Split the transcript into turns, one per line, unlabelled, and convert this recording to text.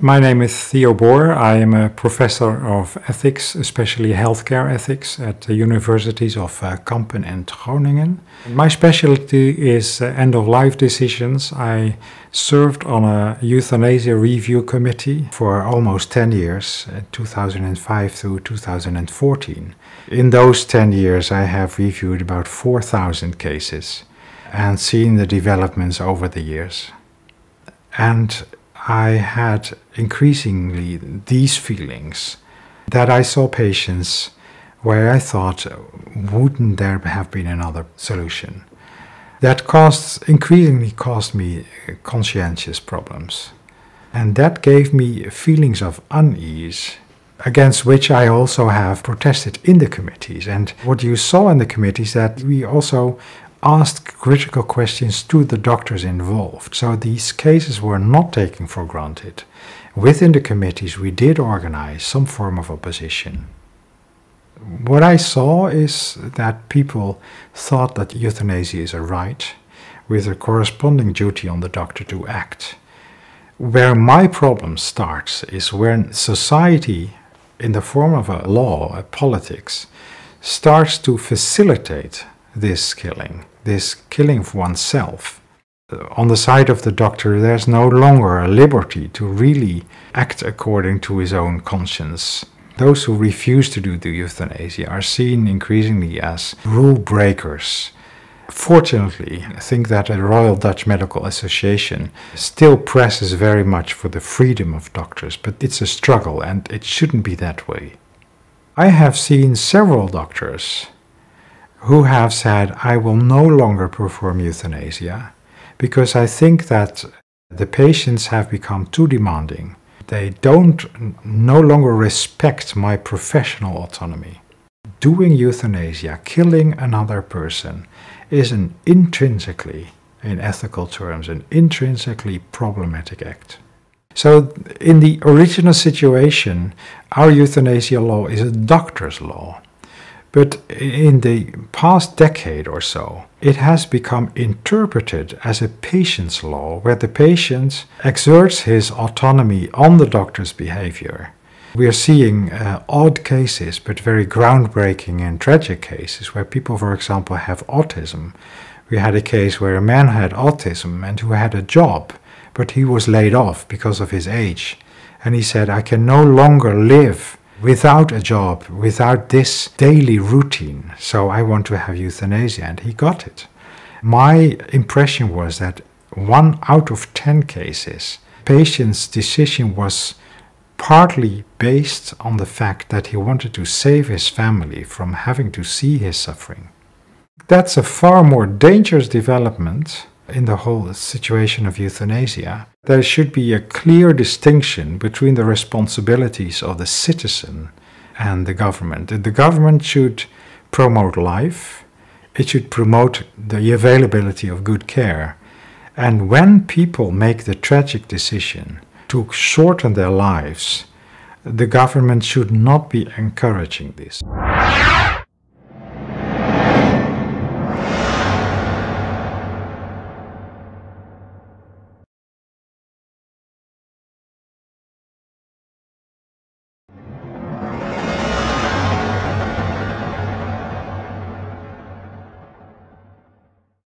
My name is Theo Boer. I am a professor of ethics, especially healthcare ethics, at the universities of Kampen and Groningen. My specialty is end-of-life decisions. I served on a euthanasia review committee for almost 10 years, 2005 through 2014. In those 10 years, I have reviewed about 4,000 cases and seen the developments over the years. And I had increasingly these feelings that I saw patients where I thought, wouldn't there have been another solution? That increasingly caused me conscientious problems. And that gave me feelings of unease, against which I also have protested in the committees. And what you saw in the committees that we also asked critical questions to the doctors involved. So these cases were not taken for granted. Within the committees we did organize some form of opposition. What I saw is that people thought that euthanasia is a right with a corresponding duty on the doctor to act. Where my problem starts is when society, in the form of a law, a politics, starts to facilitate this killing of oneself. On the side of the doctor, there's no longer a liberty to really act according to his own conscience. Those who refuse to do the euthanasia are seen increasingly as rule breakers. Fortunately, I think that the Royal Dutch Medical Association still presses very much for the freedom of doctors, but it's a struggle and it shouldn't be that way. I have seen several doctors who have said, I will no longer perform euthanasia because I think that the patients have become too demanding. They no longer respect my professional autonomy. Doing euthanasia, killing another person, is an intrinsically, in ethical terms, an intrinsically problematic act. So in the original situation, our euthanasia law is a doctor's law. But in the past decade or so, it has become interpreted as a patient's law, where the patient exerts his autonomy on the doctor's behavior. We are seeing odd cases, but very groundbreaking and tragic cases, where people, for example, have autism. We had a case where a man had autism and who had a job, but he was laid off because of his age. And he said, I can no longer live without a job, without this daily routine, so I want to have euthanasia, and he got it. My impression was that 1 out of 10 cases, patient's decision was partly based on the fact that he wanted to save his family from having to see his suffering. That's a far more dangerous development in the whole situation of euthanasia. There should be a clear distinction between the responsibilities of the citizen and the government. The government should promote life, it should promote the availability of good care. And when people make the tragic decision to shorten their lives, the government should not be encouraging this.